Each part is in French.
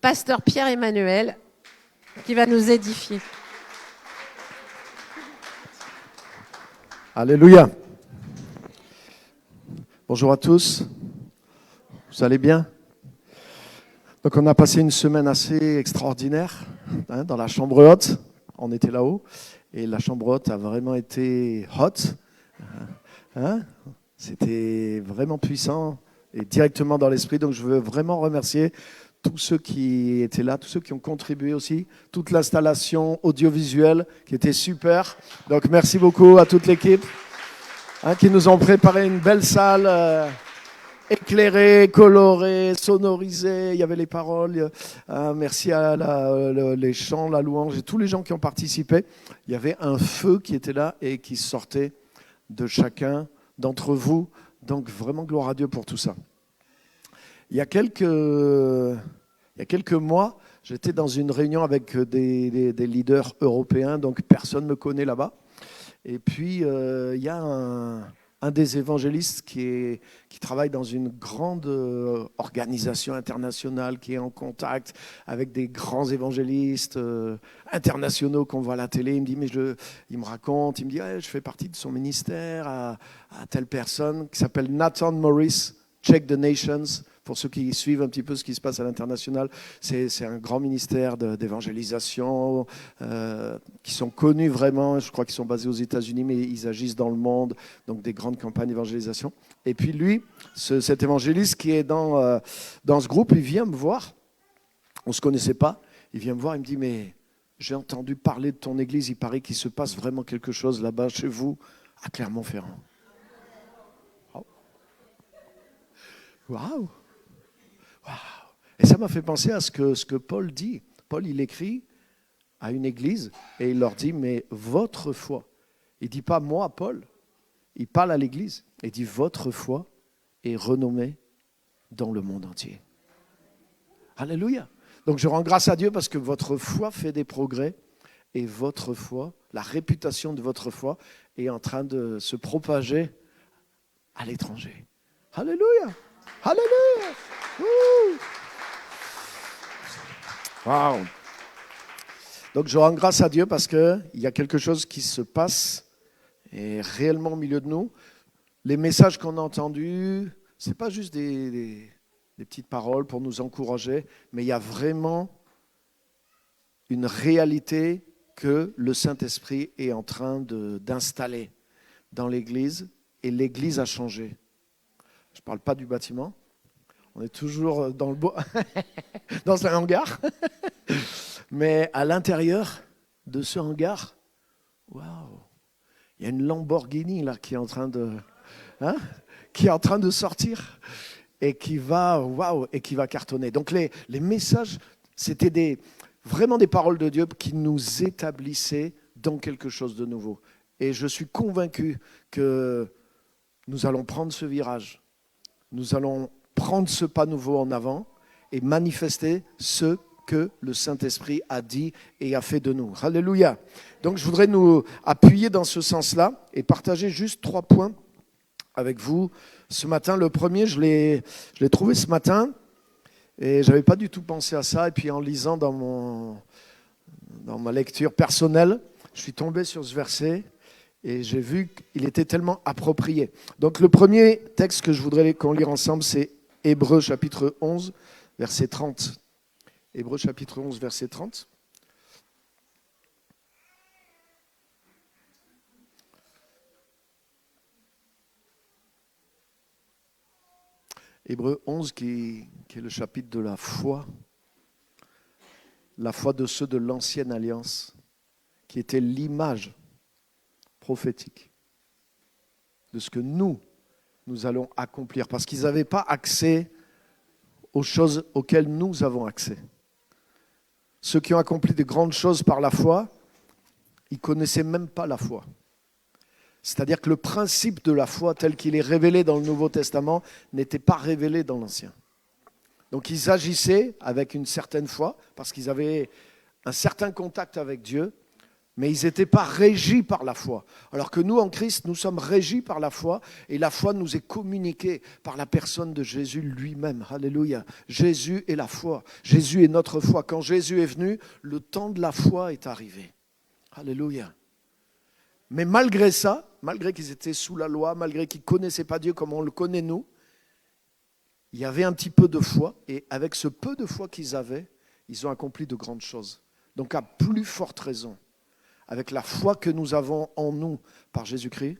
Pasteur Pierre-Emmanuel, qui va nous édifier. Alléluia. Bonjour à tous. Vous allez bien? Donc on a passé une semaine assez extraordinaire dans la chambre haute. On était là-haut et la chambre haute a vraiment été hot. C'était vraiment puissant et directement dans l'esprit. Donc je veux vraiment remercier tous ceux qui étaient là, tous ceux qui ont contribué aussi, toute l'installation audiovisuelle qui était super. Donc merci beaucoup à toute l'équipe qui nous ont préparé une belle salle éclairée, colorée, sonorisée. Il y avait les paroles. Merci à les chants, la louange et tous les gens qui ont participé. Il y avait un feu qui était là et qui sortait de chacun d'entre vous. Donc vraiment gloire à Dieu pour tout ça. Il y a quelques mois, j'étais dans une réunion avec des leaders européens, donc personne ne me connaît là-bas. Et puis, il y a un des évangélistes qui travaille dans une grande organisation internationale, qui est en contact avec des grands évangélistes internationaux qu'on voit à la télé. Il me dit, il me raconte, il me dit, je fais partie de son ministère à telle personne qui s'appelle Nathan Morris, Check the Nations. Pour ceux qui suivent un petit peu ce qui se passe à l'international, c'est un grand ministère d'évangélisation qui sont connus vraiment. Je crois qu'ils sont basés aux États-Unis, mais ils agissent dans le monde, donc des grandes campagnes d'évangélisation. Et puis lui, cet évangéliste qui est dans ce groupe, il vient me voir. On ne se connaissait pas. Il vient me voir, il me dit, mais j'ai entendu parler de ton église. Il paraît qu'il se passe vraiment quelque chose là-bas chez vous, à Clermont-Ferrand. Waouh! Wow. Et ça m'a fait penser à ce que Paul dit. Paul, il écrit à une église et il leur dit, mais votre foi. Il ne dit pas moi, Paul. Il parle à l'église. Il dit, votre foi est renommée dans le monde entier. Alléluia. Donc je rends grâce à Dieu parce que votre foi fait des progrès et votre foi, la réputation de votre foi est en train de se propager à l'étranger. Alléluia. Alléluia. Wow. Donc je rends grâce à Dieu parce qu'il y a quelque chose qui se passe et réellement au milieu de nous. Les messages qu'on a entendus, ce n'est pas juste des petites paroles pour nous encourager, mais il y a vraiment une réalité que le Saint-Esprit est en train d'installer dans l'Église et l'Église a changé. Je ne parle pas du bâtiment. On est toujours dans dans un hangar. Mais à l'intérieur de ce hangar, waouh, il y a une Lamborghini là qui est en train de sortir et qui va cartonner. Donc les messages, c'était vraiment des paroles de Dieu qui nous établissaient dans quelque chose de nouveau. Et je suis convaincu que nous allons prendre ce virage. Nous allons prendre ce pas nouveau en avant et manifester ce que le Saint-Esprit a dit et a fait de nous. Alléluia. Donc je voudrais nous appuyer dans ce sens-là et partager juste 3 points avec vous ce matin. Le premier, je l'ai trouvé ce matin et je n'avais pas du tout pensé à ça. Et puis en lisant dans ma lecture personnelle, je suis tombé sur ce verset. Et j'ai vu qu'il était tellement approprié. Donc le premier texte que je voudrais qu'on lise ensemble, c'est Hébreux chapitre 11, verset 30. Hébreux chapitre 11, verset 30. Hébreux 11 qui est le chapitre de la foi de ceux de l'ancienne alliance, qui était l'image prophétique de ce que nous allons accomplir. Parce qu'ils n'avaient pas accès aux choses auxquelles nous avons accès. Ceux qui ont accompli de grandes choses par la foi, ils ne connaissaient même pas la foi. C'est-à-dire que le principe de la foi tel qu'il est révélé dans le Nouveau Testament n'était pas révélé dans l'Ancien. Donc ils agissaient avec une certaine foi parce qu'ils avaient un certain contact avec Dieu, Mais ils n'étaient pas régis par la foi. Alors que nous, en Christ, nous sommes régis par la foi et la foi nous est communiquée par la personne de Jésus lui-même. Alléluia. Jésus est la foi. Jésus est notre foi. Quand Jésus est venu, le temps de la foi est arrivé. Alléluia. Mais malgré ça, malgré qu'ils étaient sous la loi, malgré qu'ils ne connaissaient pas Dieu comme on le connaît nous, il y avait un petit peu de foi et avec ce peu de foi qu'ils avaient, ils ont accompli de grandes choses. Donc à plus forte raison, avec la foi que nous avons en nous par Jésus-Christ,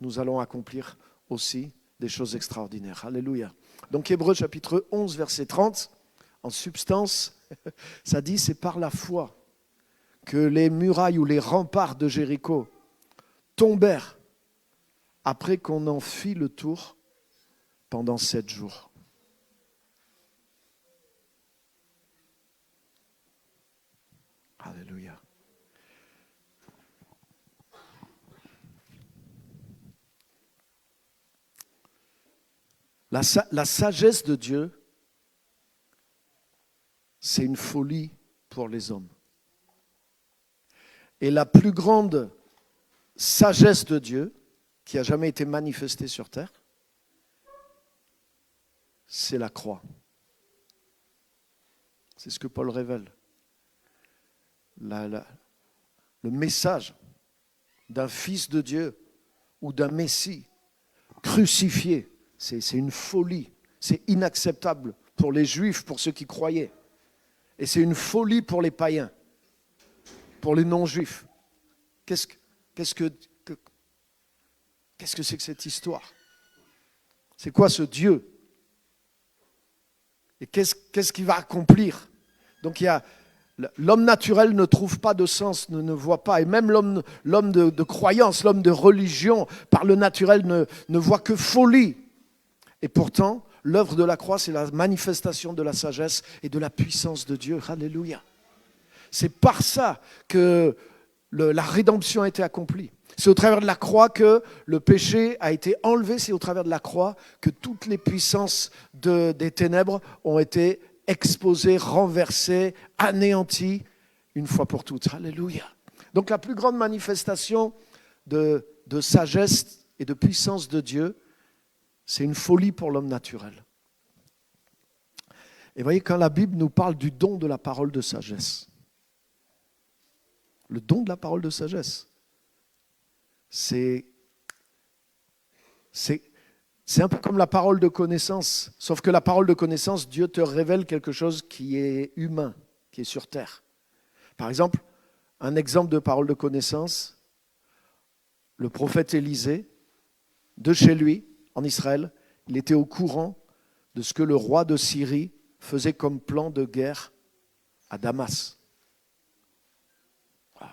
nous allons accomplir aussi des choses extraordinaires. Alléluia. Donc Hébreux chapitre 11, verset 30, en substance, ça dit c'est par la foi que les murailles ou les remparts de Jéricho tombèrent après qu'on en fit le tour pendant 7 jours. Alléluia. La sagesse de Dieu, c'est une folie pour les hommes. Et la plus grande sagesse de Dieu qui a jamais été manifestée sur terre, c'est la croix. C'est ce que Paul révèle. Le message d'un fils de Dieu ou d'un Messie crucifié, c'est une folie, c'est inacceptable pour les Juifs, pour ceux qui croyaient. Et c'est une folie pour les païens, pour les non-juifs. Qu'est-ce que c'est que cette histoire? C'est quoi ce Dieu? Et qu'est-ce qu'il va accomplir? Donc l'homme naturel ne trouve pas de sens, ne voit pas. Et même l'homme de croyance, l'homme de religion, par le naturel, ne voit que folie. Et pourtant, l'œuvre de la croix, c'est la manifestation de la sagesse et de la puissance de Dieu. Alléluia. C'est par ça que la rédemption a été accomplie. C'est au travers de la croix que le péché a été enlevé. C'est au travers de la croix que toutes les puissances des ténèbres ont été exposées, renversées, anéanties une fois pour toutes. Alléluia. Donc la plus grande manifestation de sagesse et de puissance de Dieu, c'est une folie pour l'homme naturel. Et voyez, quand la Bible nous parle du don de la parole de sagesse, le don de la parole de sagesse, c'est un peu comme la parole de connaissance, sauf que la parole de connaissance, Dieu te révèle quelque chose qui est humain, qui est sur terre. Par exemple, un exemple de parole de connaissance, le prophète Élisée, de chez lui, en Israël, il était au courant de ce que le roi de Syrie faisait comme plan de guerre à Damas. Wow.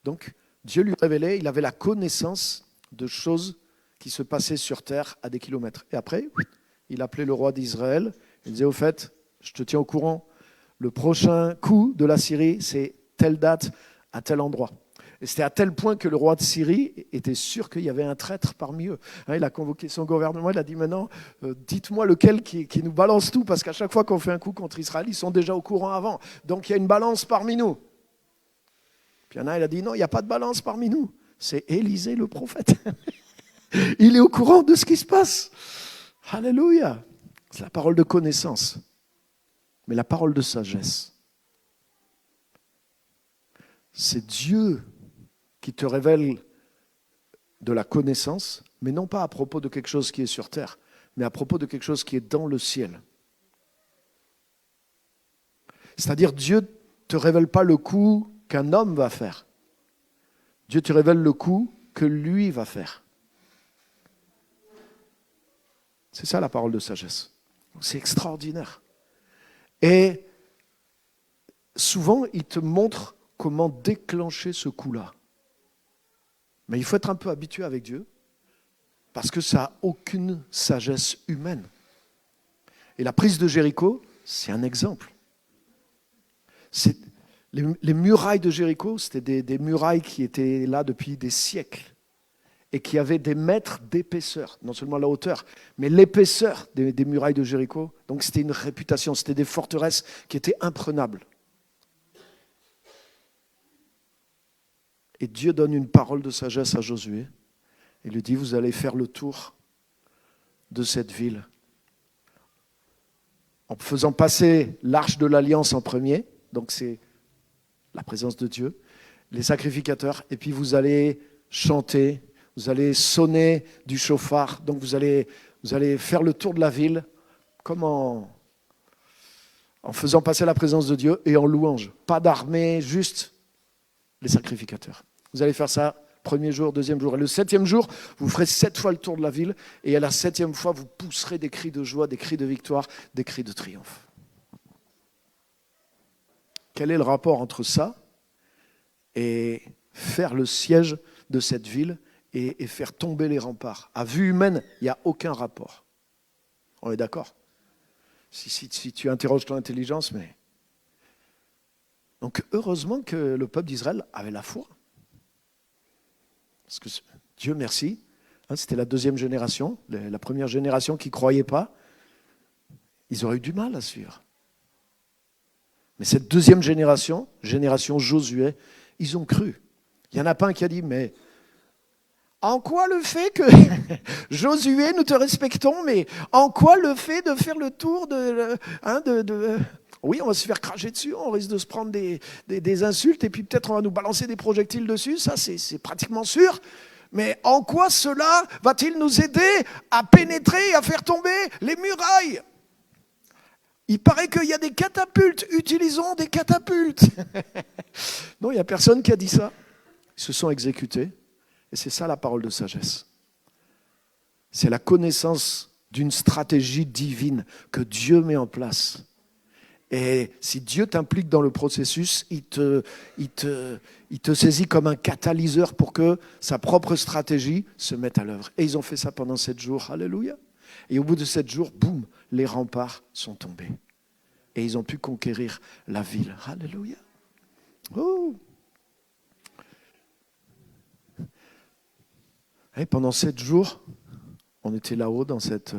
Donc, Dieu lui révélait, il avait la connaissance de choses qui se passaient sur terre à des kilomètres. Et après, il appelait le roi d'Israël, il disait, au fait, je te tiens au courant, le prochain coup de la Syrie, c'est telle date, à tel endroit. Et c'était à tel point que le roi de Syrie était sûr qu'il y avait un traître parmi eux. Il a convoqué son gouvernement, il a dit maintenant, dites-moi lequel qui nous balance tout, parce qu'à chaque fois qu'on fait un coup contre Israël, ils sont déjà au courant avant. Donc il y a une balance parmi nous. Puis il y en a, il a dit non, il n'y a pas de balance parmi nous. C'est Élisée le prophète. Il est au courant de ce qui se passe. Alléluia. C'est la parole de connaissance. Mais la parole de sagesse, c'est Dieu qui te révèle de la connaissance, mais non pas à propos de quelque chose qui est sur terre, mais à propos de quelque chose qui est dans le ciel. C'est-à-dire, Dieu ne te révèle pas le coup qu'un homme va faire. Dieu te révèle le coup que lui va faire. C'est ça la parole de sagesse. C'est extraordinaire. Et souvent, il te montre comment déclencher ce coup-là. Mais il faut être un peu habitué avec Dieu, parce que ça n'a aucune sagesse humaine. Et la prise de Jéricho, c'est un exemple. Les murailles de Jéricho, c'était des murailles qui étaient là depuis des siècles et qui avaient des mètres d'épaisseur, non seulement la hauteur, mais l'épaisseur des murailles de Jéricho. Donc c'était une réputation, c'était des forteresses qui étaient imprenables. Et Dieu donne une parole de sagesse à Josué. Il lui dit, vous allez faire le tour de cette ville en faisant passer l'arche de l'alliance en premier, donc c'est la présence de Dieu, les sacrificateurs, et puis vous allez chanter, vous allez sonner du chauffard, donc vous allez faire le tour de la ville, comme en faisant passer la présence de Dieu et en louange. Pas d'armée, juste les sacrificateurs. Vous allez faire ça premier jour, deuxième jour. Et le 7e jour, vous ferez 7 fois le tour de la ville. Et à la 7e fois, vous pousserez des cris de joie, des cris de victoire, des cris de triomphe. Quel est le rapport entre ça et faire le siège de cette ville et faire tomber les remparts? À vue humaine, il n'y a aucun rapport. On est d'accord? Si tu interroges ton intelligence, mais... Donc heureusement que le peuple d'Israël avait la foi. Parce que Dieu merci, c'était la 2e génération, la première génération qui ne croyait pas, ils auraient eu du mal à suivre. Mais cette 2e génération Josué, ils ont cru. Il n'y en a pas un qui a dit, mais en quoi le fait que Josué, nous te respectons, mais en quoi le fait de faire le tour oui, on va se faire cracher dessus, on risque de se prendre des insultes et puis peut-être on va nous balancer des projectiles dessus, ça c'est pratiquement sûr. Mais en quoi cela va-t-il nous aider à pénétrer, à faire tomber les murailles? Il paraît qu'il y a des catapultes, utilisons des catapultes. Non, il n'y a personne qui a dit ça. Ils se sont exécutés et c'est ça la parole de sagesse. C'est la connaissance d'une stratégie divine que Dieu met en place. Et si Dieu t'implique dans le processus, il te saisit comme un catalyseur pour que sa propre stratégie se mette à l'œuvre. Et ils ont fait ça pendant 7 jours. Alléluia. Et au bout de 7 jours, boum, les remparts sont tombés. Et ils ont pu conquérir la ville. Alléluia. Oh. Et pendant 7 jours, on était là-haut dans cette...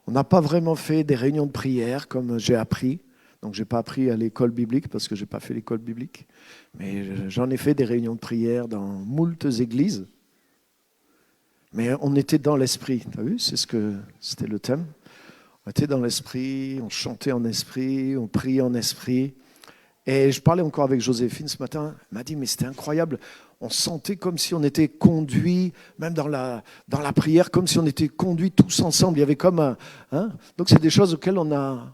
On n'a pas vraiment fait des réunions de prière comme j'ai appris. Donc, je n'ai pas appris à l'école biblique parce que je n'ai pas fait l'école biblique. Mais j'en ai fait des réunions de prière dans moultes églises. Mais on était dans l'esprit. Tu as vu, c'était le thème. On était dans l'esprit, on chantait en esprit, on priait en esprit. Et je parlais encore avec Joséphine ce matin. Elle m'a dit, mais c'était incroyable. On sentait comme si on était conduits, même dans la prière, comme si on était conduits tous ensemble. Il y avait comme un... Donc c'est des choses auxquelles on a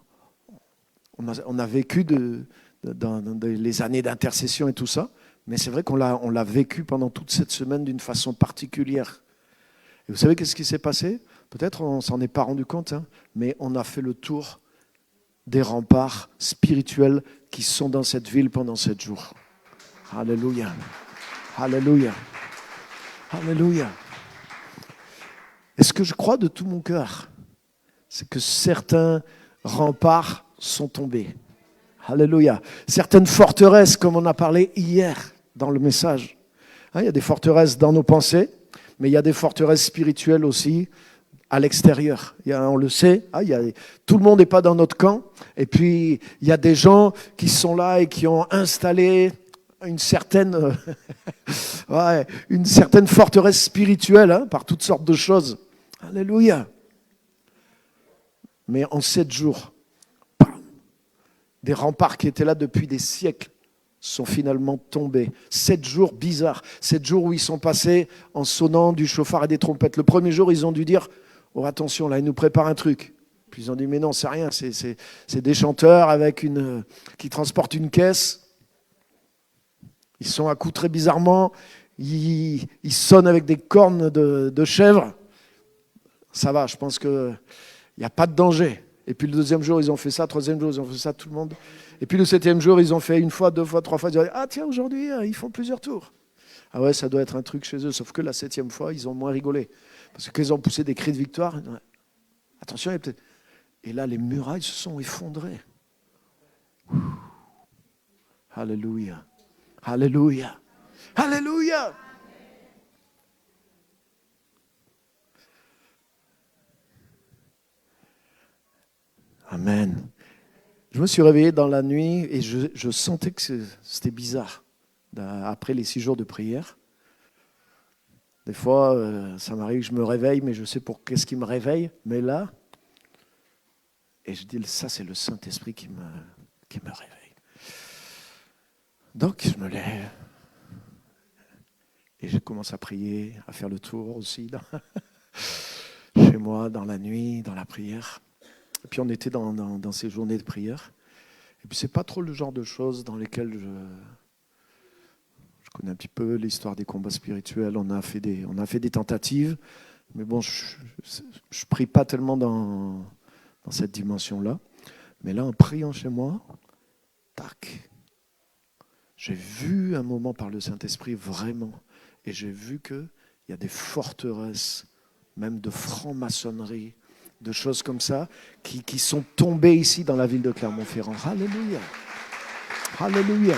vécu dans les années d'intercession et tout ça. Mais c'est vrai qu'on l'a vécu pendant toute cette semaine d'une façon particulière. Et vous savez qu'est-ce qui s'est passé? Peut-être on ne s'en est pas rendu compte, mais on a fait le tour des remparts spirituels qui sont dans cette ville pendant 7 jours. Alléluia. Alléluia. Alléluia. Et ce que je crois de tout mon cœur, c'est que certains remparts sont tombés. Alléluia. Certaines forteresses, comme on a parlé hier dans le message. Il y a des forteresses dans nos pensées, mais il y a des forteresses spirituelles aussi à l'extérieur. On le sait, tout le monde n'est pas dans notre camp. Et puis, il y a des gens qui sont là et qui ont installé une certaine forteresse spirituelle par toutes sortes de choses. Alléluia. Mais en 7 jours, des remparts qui étaient là depuis des siècles sont finalement tombés. 7 jours bizarres. 7 jours où ils sont passés en sonnant du chauffard et des trompettes. Le premier jour, ils ont dû dire, oh attention, là, ils nous préparent un truc. Puis ils ont dit, mais non, c'est rien, c'est des chanteurs qui transportent une caisse. Ils sont accoutrés bizarrement, ils sonnent avec des cornes de chèvre. Ça va, je pense qu'il n'y a pas de danger. Et puis le 2e jour, ils ont fait ça, 3e jour, ils ont fait ça, tout le monde. Et puis le 7e jour, ils ont fait 1 fois, 2 fois, 3 fois. Ils ont dit, ah tiens, aujourd'hui, ils font plusieurs tours. Ah ouais, ça doit être un truc chez eux. Sauf que la 7e fois, ils ont moins rigolé. Parce que quand ils ont poussé des cris de victoire, attention, il y a peut-être... Et là, les murailles se sont effondrées. Alléluia. Alléluia. Alléluia. Amen. Je me suis réveillé dans la nuit et je sentais que c'était bizarre. après les 6 jours de prière. Des fois, ça m'arrive que je me réveille, mais je sais pour qu'est-ce qui me réveille. Mais là, et je dis, ça c'est le Saint-Esprit qui me réveille. Donc je me lève et je commence à prier, à faire le tour aussi chez moi, dans la nuit, dans la prière. Et puis on était dans ces journées de prière. Et puis c'est pas trop le genre de choses dans lesquelles je connais un petit peu l'histoire des combats spirituels. On a fait des tentatives, mais bon, je prie pas tellement dans cette dimension-là. Mais là, en priant chez moi, tac, j'ai vu un moment par le Saint-Esprit vraiment, et j'ai vu qu'il y a des forteresses, même de franc-maçonnerie, de choses comme ça, qui sont tombées ici dans la ville de Clermont-Ferrand. Alléluia. Alléluia.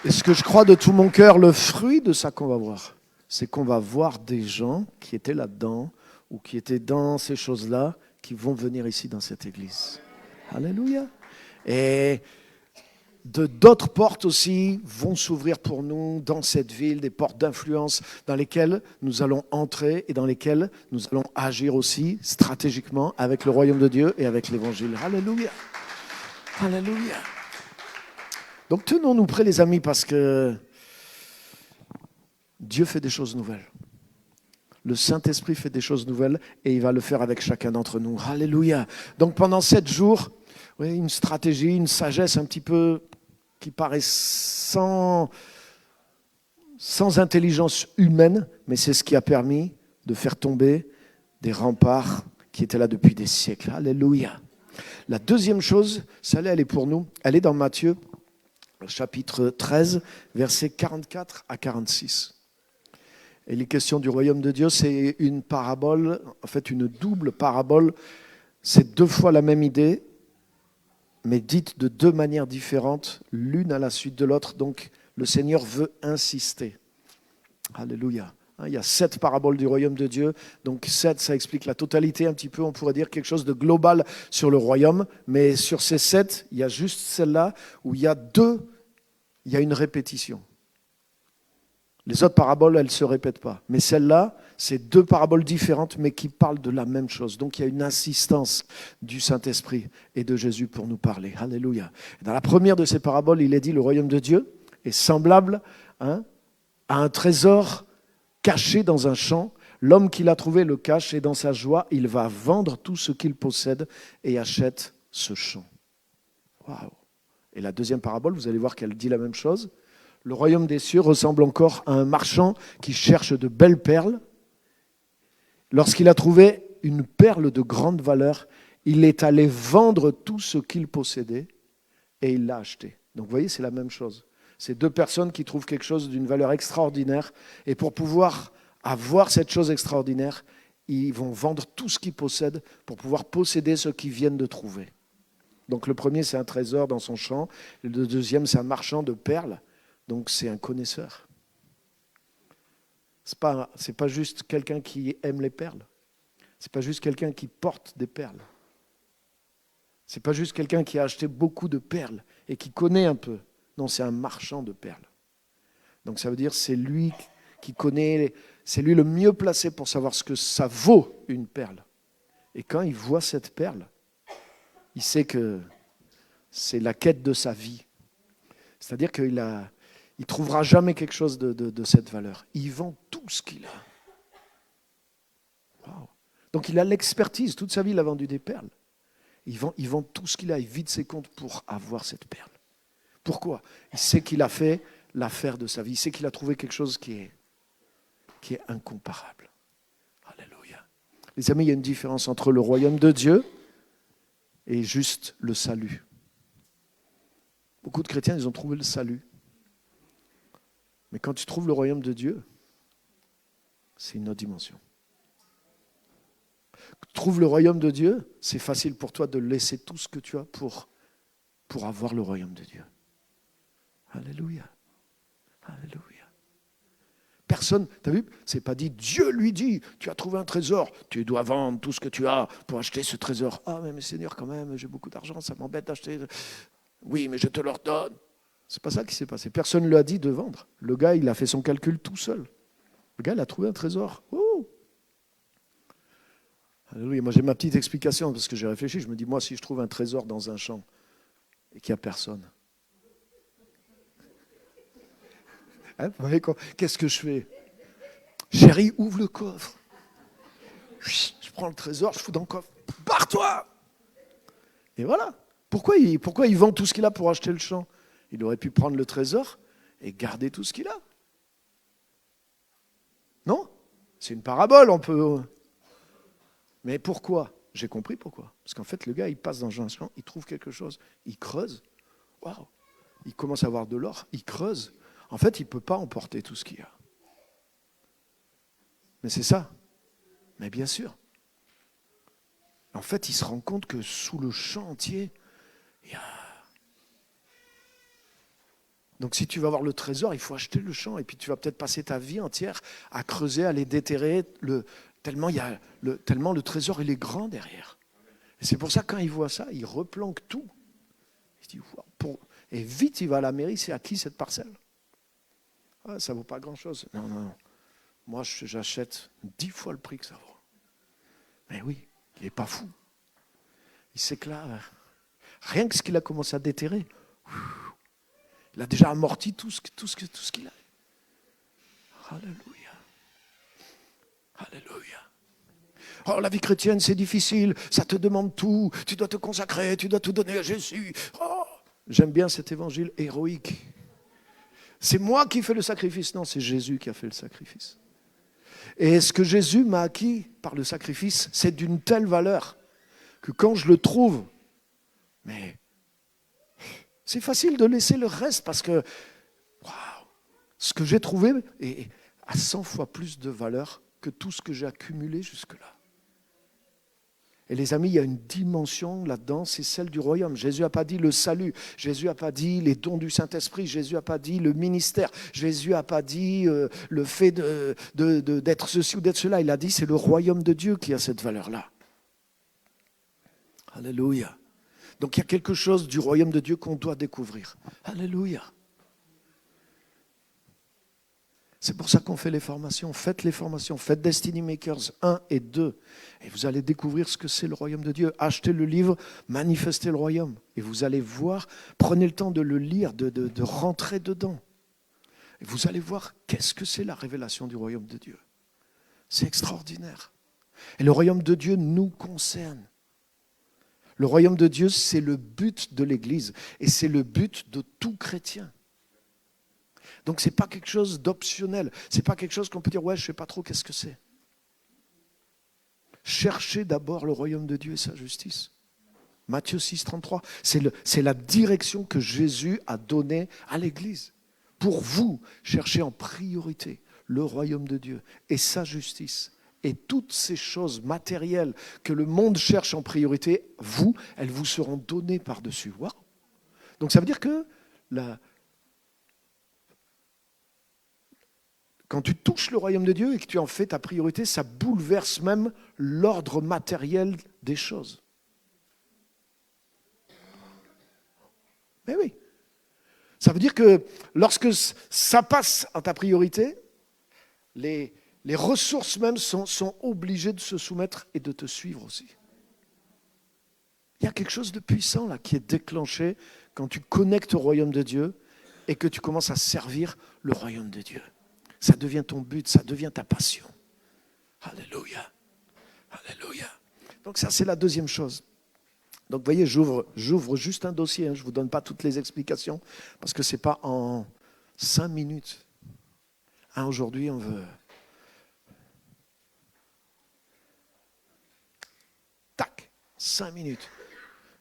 Et ce que je crois de tout mon cœur, le fruit de ça qu'on va voir, c'est qu'on va voir des gens qui étaient là-dedans ou qui étaient dans ces choses-là, qui vont venir ici dans cette église. Alléluia. Et d'autres portes aussi vont s'ouvrir pour nous dans cette ville, des portes d'influence dans lesquelles nous allons entrer et dans lesquelles nous allons agir aussi stratégiquement avec le royaume de Dieu et avec l'évangile. Alléluia. Alléluia. Donc tenons-nous prêts les amis parce que Dieu fait des choses nouvelles. Le Saint-Esprit fait des choses nouvelles et il va le faire avec chacun d'entre nous. Alléluia. Donc pendant 7 jours, oui, une stratégie, une sagesse un petit peu qui paraît sans intelligence humaine, mais c'est ce qui a permis de faire tomber des remparts qui étaient là depuis des siècles. Alléluia. La deuxième chose, celle-là, elle est pour nous. Elle est dans Matthieu, chapitre 13, versets 44 à 46. Et les questions du royaume de Dieu, c'est une parabole, en fait une double parabole. C'est 2 fois la même idée, mais dite de 2 manières différentes, l'une à la suite de l'autre. Donc le Seigneur veut insister. Alléluia. Il y a 7 paraboles du royaume de Dieu. Donc 7, ça explique la totalité un petit peu. On pourrait dire quelque chose de global sur le royaume. Mais sur ces 7, il y a juste celle-là où il y a une répétition. Les autres paraboles, elles ne se répètent pas. Mais celle-là, c'est 2 paraboles différentes, mais qui parlent de la même chose. Donc il y a une insistance du Saint-Esprit et de Jésus pour nous parler. Alléluia. Dans la première de ces paraboles, il est dit, le royaume de Dieu est semblable à un trésor caché dans un champ. L'homme qui l'a trouvé le cache et dans sa joie, il va vendre tout ce qu'il possède et achète ce champ. Waouh. Et la deuxième parabole, vous allez voir qu'elle dit la même chose. Le royaume des cieux ressemble encore à un marchand qui cherche de belles perles. Lorsqu'il a trouvé une perle de grande valeur, il est allé vendre tout ce qu'il possédait et il l'a acheté. Donc vous voyez, c'est la même chose. C'est 2 personnes qui trouvent quelque chose d'une valeur extraordinaire et pour pouvoir avoir cette chose extraordinaire, ils vont vendre tout ce qu'ils possèdent pour pouvoir posséder ce qu'ils viennent de trouver. Donc le premier, c'est un trésor dans son champ. Le deuxième, c'est un marchand de perles. Donc c'est un connaisseur. C'est pas juste quelqu'un qui aime les perles. C'est pas juste quelqu'un qui porte des perles. C'est pas juste quelqu'un qui a acheté beaucoup de perles et qui connaît un peu. Non, c'est un marchand de perles. Donc ça veut dire c'est lui qui connaît, c'est lui le mieux placé pour savoir ce que ça vaut une perle. Et quand il voit cette perle, il sait que c'est la quête de sa vie. C'est-à-dire qu'il ne trouvera jamais quelque chose de cette valeur. Il vend tout ce qu'il a. Wow. Donc il a l'expertise. Toute sa vie, il a vendu des perles. Il vend tout ce qu'il a. Il vide ses comptes pour avoir cette perle. Pourquoi ? Il sait qu'il a fait l'affaire de sa vie. Il sait qu'il a trouvé quelque chose qui est incomparable. Alléluia. Les amis, il y a une différence entre le royaume de Dieu et juste le salut. Beaucoup de chrétiens, ils ont trouvé le salut. Mais quand tu trouves le royaume de Dieu, c'est une autre dimension. Tu trouves le royaume de Dieu, c'est facile pour toi de laisser tout ce que tu as pour avoir le royaume de Dieu. Alléluia. Alléluia. Personne, tu as vu, c'est pas dit, Dieu lui dit, tu as trouvé un trésor, tu dois vendre tout ce que tu as pour acheter ce trésor. Ah mais Seigneur, quand même, j'ai beaucoup d'argent, ça m'embête d'acheter. Oui, mais je te l'ordonne. C'est pas ça qui s'est passé. Personne ne lui a dit de vendre. Le gars, il a fait son calcul tout seul. Le gars, il a trouvé un trésor. Oh! Alléluia. Moi, j'ai ma petite explication parce que j'ai réfléchi. Je me dis, moi, si je trouve un trésor dans un champ et qu'il n'y a personne, hein, vous voyez quoi? Qu'est-ce que je fais? Chérie, ouvre le coffre. Je prends le trésor, je fous dans le coffre. Barre-toi! Et voilà. Pourquoi il vend tout ce qu'il a pour acheter le champ? Il aurait pu prendre le trésor et garder tout ce qu'il a. Non? C'est une parabole, on peut... Mais pourquoi? J'ai compris pourquoi. Parce qu'en fait, le gars, il passe dans un champ, il trouve quelque chose, il creuse. Waouh! Il commence à avoir de l'or, il creuse. En fait, il ne peut pas emporter tout ce qu'il y a. Mais c'est ça. Mais bien sûr. En fait, il se rend compte que sous le champ entier, il y a... Donc si tu vas voir le trésor, il faut acheter le champ et puis tu vas peut-être passer ta vie entière à creuser, à les déterrer, tellement le trésor il est grand derrière. Et c'est pour ça que quand il voit ça, il replanque tout. Il dit, et vite il va à la mairie, c'est à qui cette parcelle? Ah, ça ne vaut pas grand-chose. Non, non, non. Moi j'achète 10 fois le prix que ça vaut. Mais oui, il n'est pas fou. Il s'éclate. Rien que ce qu'il a commencé à déterrer. Il a déjà amorti tout ce qu'il a. Alléluia. Alléluia. Oh, la vie chrétienne, c'est difficile. Ça te demande tout. Tu dois te consacrer. Tu dois tout donner à Jésus. Oh, j'aime bien cet évangile héroïque. C'est moi qui fais le sacrifice. Non, c'est Jésus qui a fait le sacrifice. Et ce que Jésus m'a acquis par le sacrifice, c'est d'une telle valeur que quand je le trouve, mais... c'est facile de laisser le reste parce que ce que j'ai trouvé a 100 fois plus de valeur que tout ce que j'ai accumulé jusque-là. Et les amis, il y a une dimension là-dedans, c'est celle du royaume. Jésus n'a pas dit le salut, Jésus n'a pas dit les dons du Saint-Esprit, Jésus n'a pas dit le ministère, Jésus n'a pas dit le fait d'être ceci ou d'être cela. Il a dit c'est le royaume de Dieu qui a cette valeur-là. Alléluia. Donc il y a quelque chose du royaume de Dieu qu'on doit découvrir. Alléluia. C'est pour ça qu'on fait les formations. Faites les formations. Faites Destiny Makers 1 et 2. Et vous allez découvrir ce que c'est le royaume de Dieu. Achetez le livre, manifestez le royaume. Et vous allez voir, prenez le temps de le lire, de rentrer dedans. Et vous allez voir qu'est-ce que c'est la révélation du royaume de Dieu. C'est extraordinaire. Et le royaume de Dieu nous concerne. Le royaume de Dieu, c'est le but de l'Église et c'est le but de tout chrétien. Donc ce n'est pas quelque chose d'optionnel, ce n'est pas quelque chose qu'on peut dire « ouais, je ne sais pas trop qu'est-ce que c'est ». Cherchez d'abord le royaume de Dieu et sa justice. Matthieu 6, 33, c'est la direction que Jésus a donnée à l'Église. Pour vous, cherchez en priorité le royaume de Dieu et sa justice. Et toutes ces choses matérielles que le monde cherche en priorité, elles vous seront données par-dessus. Wow. Donc ça veut dire que quand tu touches le royaume de Dieu et que tu en fais ta priorité, ça bouleverse même l'ordre matériel des choses. Mais oui. Ça veut dire que lorsque ça passe en ta priorité, les ressources même sont obligées de se soumettre et de te suivre aussi. Il y a quelque chose de puissant là qui est déclenché quand tu connectes au royaume de Dieu et que tu commences à servir le royaume de Dieu. Ça devient ton but, ça devient ta passion. Alléluia. Alléluia. Donc ça, c'est la deuxième chose. Donc vous voyez, j'ouvre juste un dossier, hein. Je ne vous donne pas toutes les explications parce que ce n'est pas en 5 minutes. Hein, aujourd'hui, on veut... Tac, 5 minutes.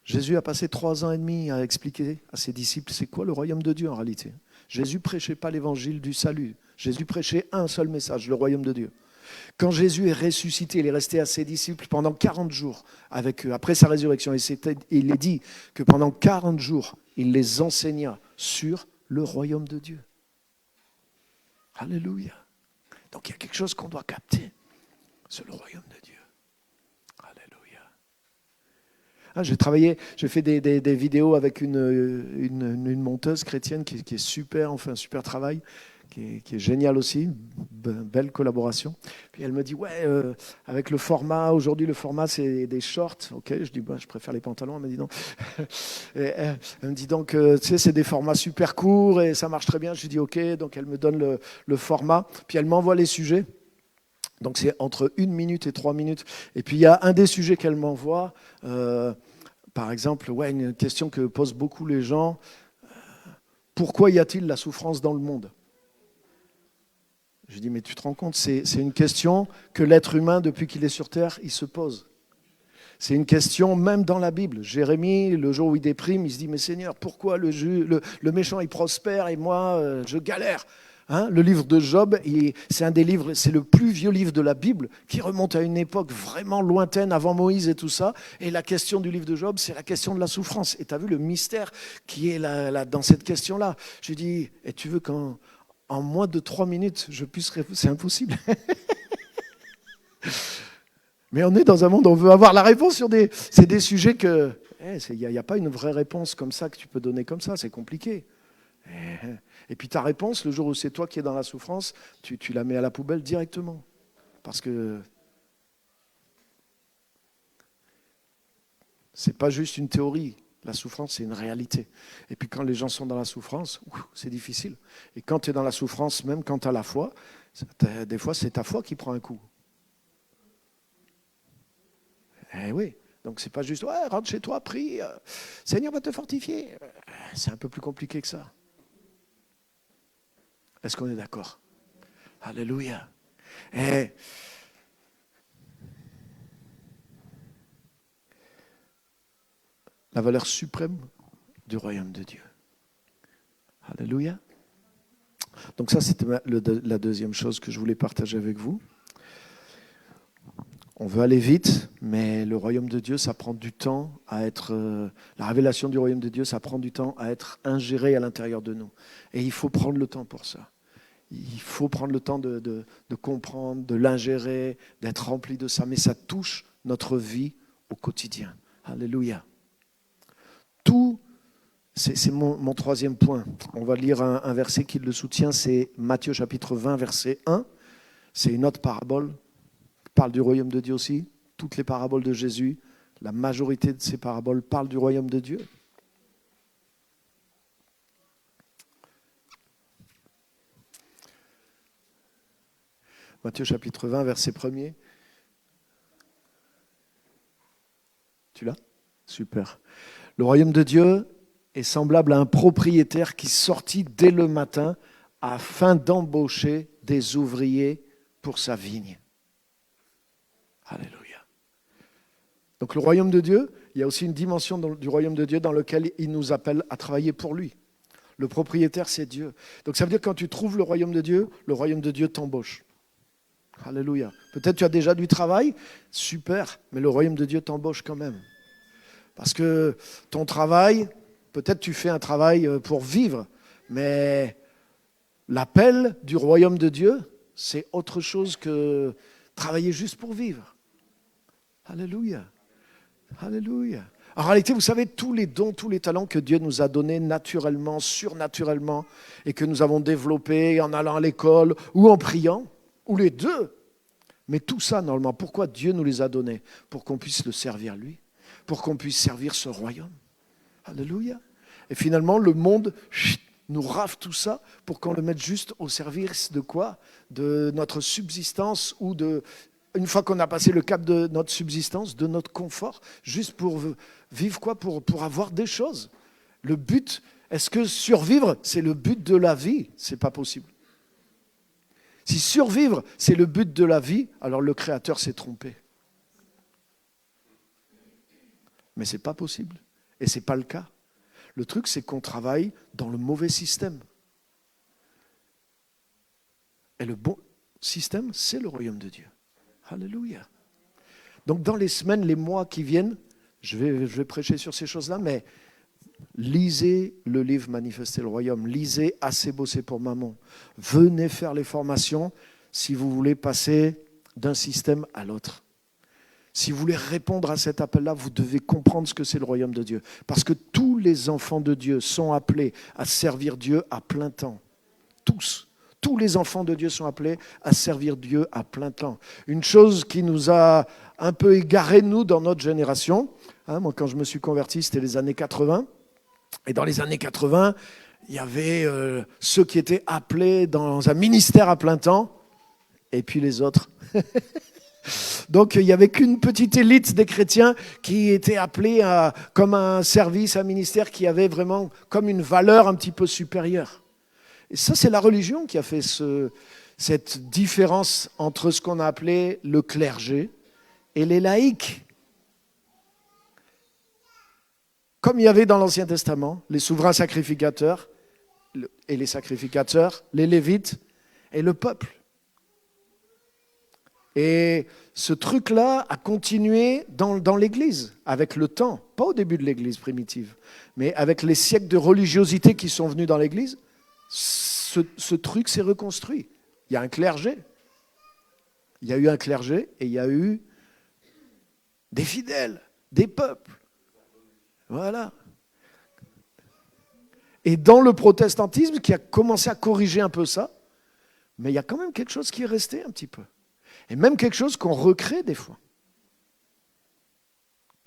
Jésus a passé 3 ans et demi à expliquer à ses disciples c'est quoi le royaume de Dieu en réalité. Jésus ne prêchait pas l'évangile du salut. Jésus prêchait un seul message, le royaume de Dieu. Quand Jésus est ressuscité, il est resté à ses disciples pendant 40 jours avec eux, après sa résurrection. Et il est dit que pendant 40 jours, il les enseigna sur le royaume de Dieu. Alléluia. Donc il y a quelque chose qu'on doit capter. C'est le royaume de Dieu. Alléluia. Ah, j'ai fait des vidéos avec une monteuse chrétienne qui est super, on fait un super travail, qui est génial aussi, belle collaboration. Puis elle me dit, ouais, avec le format, aujourd'hui le format c'est des shorts, ok, je dis, bah, je préfère les pantalons, elle me dit non. Et elle me dit donc, tu sais, c'est des formats super courts et ça marche très bien, je lui dis ok, donc elle me donne le format, puis elle m'envoie les sujets. Donc c'est entre 1 minute et 3 minutes. Et puis il y a un des sujets qu'elle m'envoie, par exemple, ouais, une question que posent beaucoup les gens, pourquoi y a-t-il la souffrance dans le monde? Je dis, mais tu te rends compte, c'est une question que l'être humain, depuis qu'il est sur Terre, il se pose. C'est une question même dans la Bible. Jérémie, le jour où il déprime, il se dit, mais Seigneur, pourquoi le méchant, il prospère et moi, je galère? Hein, le livre de Job, c'est un des livres, c'est le plus vieux livre de la Bible qui remonte à une époque vraiment lointaine, avant Moïse et tout ça. Et la question du livre de Job, c'est la question de la souffrance. Et tu as vu le mystère qui est là, dans cette question-là. Je dis, et tu veux qu'en moins de 3 minutes, je puisse répondre? C'est impossible. Mais on est dans un monde où on veut avoir la réponse sur c'est des sujets que... Il n'y a pas une vraie réponse comme ça que tu peux donner comme ça, c'est compliqué. Et puis ta réponse, le jour où c'est toi qui es dans la souffrance, tu la mets à la poubelle directement. Parce que c'est pas juste une théorie. La souffrance, c'est une réalité. Et puis quand les gens sont dans la souffrance, c'est difficile. Et quand tu es dans la souffrance, même quand tu as la foi, des fois c'est ta foi qui prend un coup. Eh oui, donc c'est pas juste, ouais, rentre chez toi, prie, Seigneur va te fortifier. C'est un peu plus compliqué que ça. Est-ce qu'on est d'accord? Alléluia. Et la valeur suprême du royaume de Dieu. Alléluia. Donc ça, c'était la deuxième chose que je voulais partager avec vous. On veut aller vite, mais le royaume de Dieu, ça prend du temps à être... la révélation du royaume de Dieu, ça prend du temps à être ingéré à l'intérieur de nous. Et il faut prendre le temps pour ça. Il faut prendre le temps de comprendre, de l'ingérer, d'être rempli de ça. Mais ça touche notre vie au quotidien. Alléluia. Tout, c'est mon troisième point. On va lire un verset qui le soutient, c'est Matthieu chapitre 20, verset 1. C'est une autre parabole. Parle du royaume de Dieu aussi. Toutes les paraboles de Jésus, la majorité de ces paraboles parlent du royaume de Dieu. Matthieu chapitre 20, verset 1er. Tu l'as? Super. Le royaume de Dieu est semblable à un propriétaire qui sortit dès le matin afin d'embaucher des ouvriers pour sa vigne. Alléluia. Donc le royaume de Dieu, il y a aussi une dimension du royaume de Dieu dans lequel il nous appelle à travailler pour lui. Le propriétaire, c'est Dieu. Donc ça veut dire que quand tu trouves le royaume de Dieu t'embauche. Alléluia. Peut-être tu as déjà du travail, super, mais le royaume de Dieu t'embauche quand même. Parce que ton travail, peut-être tu fais un travail pour vivre, mais l'appel du royaume de Dieu, c'est autre chose que travailler juste pour vivre. Alléluia. Alléluia. En réalité, vous savez, tous les dons, tous les talents que Dieu nous a donnés naturellement, surnaturellement, et que nous avons développés en allant à l'école ou en priant, ou les deux. Mais tout ça, normalement, pourquoi Dieu nous les a donnés? Pour qu'on puisse le servir lui, pour qu'on puisse servir ce royaume. Alléluia. Et finalement, le monde nous rafle tout ça pour qu'on le mette juste au service de quoi? De notre subsistance ou de... Une fois qu'on a passé le cap de notre subsistance, de notre confort, juste pour vivre quoi? Pour avoir des choses. Le but, est-ce que survivre, c'est le but de la vie? C'est pas possible. Si survivre, c'est le but de la vie, alors le Créateur s'est trompé. Mais ce n'est pas possible. Et ce n'est pas le cas. Le truc, c'est qu'on travaille dans le mauvais système. Et le bon système, c'est le royaume de Dieu. Alléluia. Donc dans les semaines, les mois qui viennent, je vais prêcher sur ces choses-là, mais lisez le livre Manifester le royaume, lisez Assez bosser pour maman. Venez faire les formations si vous voulez passer d'un système à l'autre. Si vous voulez répondre à cet appel-là, vous devez comprendre ce que c'est le royaume de Dieu. Parce que tous les enfants de Dieu sont appelés à servir Dieu à plein temps. Tous. Tous les enfants de Dieu sont appelés à servir Dieu à plein temps. Une chose qui nous a un peu égarés, nous, dans notre génération. Moi, quand je me suis converti, c'était les années 80. Et dans les années 80, il y avait ceux qui étaient appelés dans un ministère à plein temps, et puis les autres. Donc, il n'y avait qu'une petite élite des chrétiens qui étaient appelés comme un service, un ministère qui avait vraiment comme une valeur un petit peu supérieure. Et ça, c'est la religion qui a fait cette différence entre ce qu'on a appelé le clergé et les laïcs. Comme il y avait dans l'Ancien Testament les souverains sacrificateurs et les sacrificateurs, les Lévites et le peuple. Et ce truc-là a continué dans l'Église, avec le temps, pas au début de l'Église primitive, mais avec les siècles de religiosité qui sont venus dans l'Église, ce truc s'est reconstruit. Il y a un clergé. Il y a eu un clergé et il y a eu des fidèles, des peuples. Voilà. Et dans le protestantisme, qui a commencé à corriger un peu ça, mais il y a quand même quelque chose qui est resté un petit peu. Et même quelque chose qu'on recrée des fois.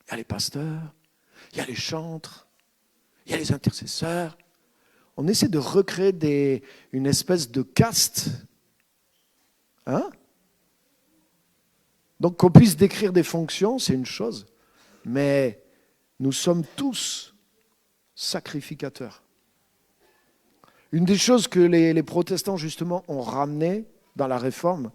Il y a les pasteurs, il y a les chantres, il y a les intercesseurs. On essaie de recréer une espèce de caste. Donc qu'on puisse décrire des fonctions, c'est une chose. Mais nous sommes tous sacrificateurs. Une des choses que les protestants, justement, ont ramené dans la Réforme,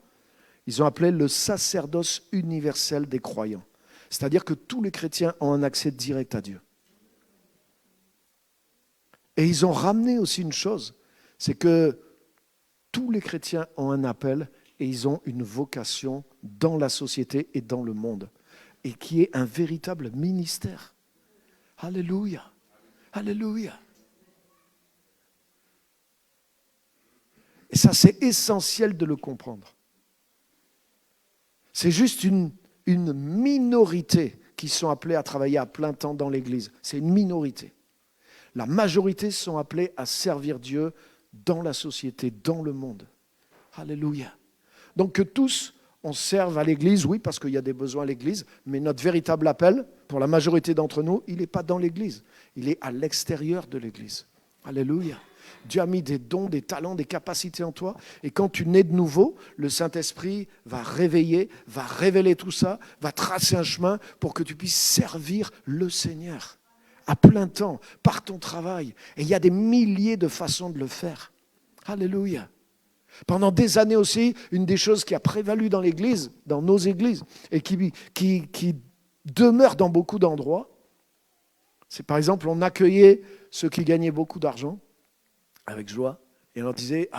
ils ont appelé le sacerdoce universel des croyants. C'est-à-dire que tous les chrétiens ont un accès direct à Dieu. Et ils ont ramené aussi une chose, c'est que tous les chrétiens ont un appel et ils ont une vocation dans la société et dans le monde, et qui est un véritable ministère. Alléluia, alléluia. Et ça, c'est essentiel de le comprendre. C'est juste une minorité qui sont appelés à travailler à plein temps dans l'Église. C'est une minorité. La majorité sont appelés à servir Dieu dans la société, dans le monde. Alléluia. Donc que tous, on serve à l'Église, oui, parce qu'il y a des besoins à l'Église, mais notre véritable appel, pour la majorité d'entre nous, il n'est pas dans l'Église. Il est à l'extérieur de l'Église. Alléluia. Dieu a mis des dons, des talents, des capacités en toi. Et quand tu nais de nouveau, le Saint-Esprit va réveiller, va révéler tout ça, va tracer un chemin pour que tu puisses servir le Seigneur à plein temps, par ton travail. Et il y a des milliers de façons de le faire. Alléluia. Pendant des années aussi, une des choses qui a prévalu dans l'Église, dans nos églises, et qui demeure dans beaucoup d'endroits, c'est par exemple, on accueillait ceux qui gagnaient beaucoup d'argent, avec joie, et on leur disait,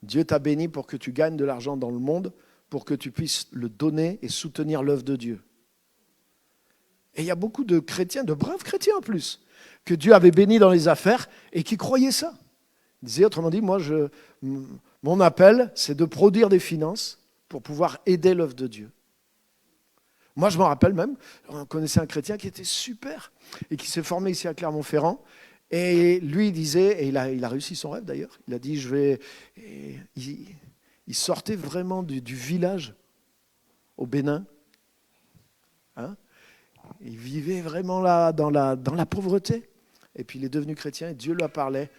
Dieu t'a béni pour que tu gagnes de l'argent dans le monde, pour que tu puisses le donner et soutenir l'œuvre de Dieu. Et il y a beaucoup de chrétiens, de braves chrétiens en plus, que Dieu avait béni dans les affaires et qui croyaient ça. Ils disaient, autrement dit, mon appel, c'est de produire des finances pour pouvoir aider l'œuvre de Dieu. Moi, je m'en rappelle même, on connaissait un chrétien qui était super et qui s'est formé ici à Clermont-Ferrand. Et lui, il disait, et il a réussi son rêve d'ailleurs, il a dit, il sortait vraiment du village au Bénin. Il vivait vraiment là, dans la pauvreté. Et puis il est devenu chrétien et Dieu lui a parlé.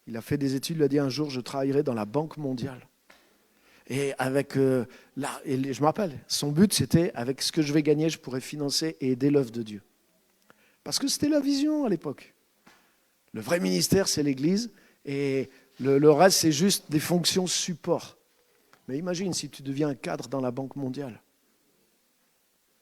Il a fait des études, il lui a dit, un jour, je travaillerai dans la Banque mondiale. Et et je me rappelle, son but, c'était, avec ce que je vais gagner, je pourrais financer et aider l'œuvre de Dieu. Parce que c'était la vision à l'époque. Le vrai ministère, c'est l'Église, et le reste, c'est juste des fonctions support. Mais imagine si tu deviens un cadre dans la Banque mondiale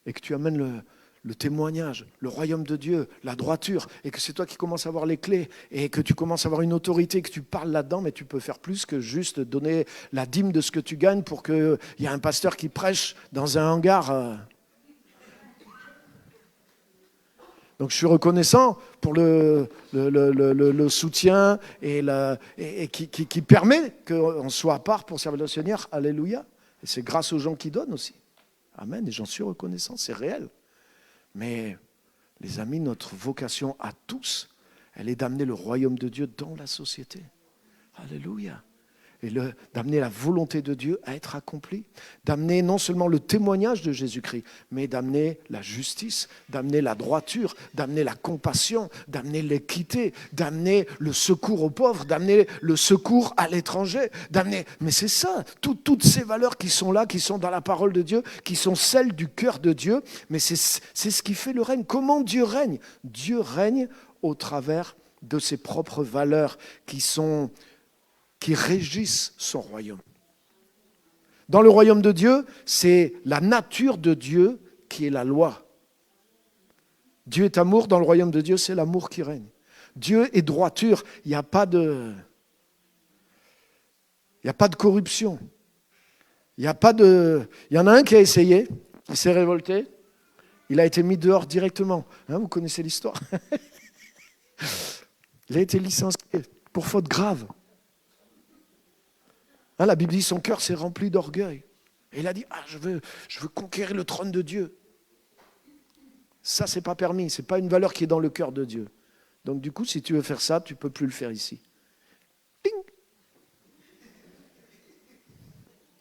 et que tu amènes le témoignage, le royaume de Dieu, la droiture, et que c'est toi qui commences à avoir les clés, et que tu commences à avoir une autorité, que tu parles là-dedans, mais tu peux faire plus que juste donner la dîme de ce que tu gagnes pour qu'il y ait un pasteur qui prêche dans un hangar. Donc je suis reconnaissant pour le soutien et qui permet qu'on soit à part pour servir le Seigneur. Alléluia. Et c'est grâce aux gens qui donnent aussi. Amen. Et j'en suis reconnaissant, c'est réel. Mais, les amis, notre vocation à tous, elle est d'amener le royaume de Dieu dans la société. Alléluia. Et d'amener la volonté de Dieu à être accomplie, d'amener non seulement le témoignage de Jésus-Christ, mais d'amener la justice, d'amener la droiture, d'amener la compassion, d'amener l'équité, d'amener le secours aux pauvres, d'amener le secours à l'étranger, mais c'est ça, toutes ces valeurs qui sont là, qui sont dans la parole de Dieu, qui sont celles du cœur de Dieu, mais c'est ce qui fait le règne. Comment Dieu règne? Dieu règne au travers de ses propres valeurs qui régissent son royaume. Dans le royaume de Dieu, c'est la nature de Dieu qui est la loi. Dieu est amour, dans le royaume de Dieu, c'est l'amour qui règne. Dieu est droiture, il n'y a pas de corruption. Il y en a un qui a essayé, il s'est révolté, il a été mis dehors directement. Vous connaissez l'histoire. Il a été licencié pour faute grave. La Bible dit son cœur s'est rempli d'orgueil. Et il a dit, je veux conquérir le trône de Dieu. Ça, c'est pas permis. Ce n'est pas une valeur qui est dans le cœur de Dieu. Donc du coup, si tu veux faire ça, tu ne peux plus le faire ici. Ding.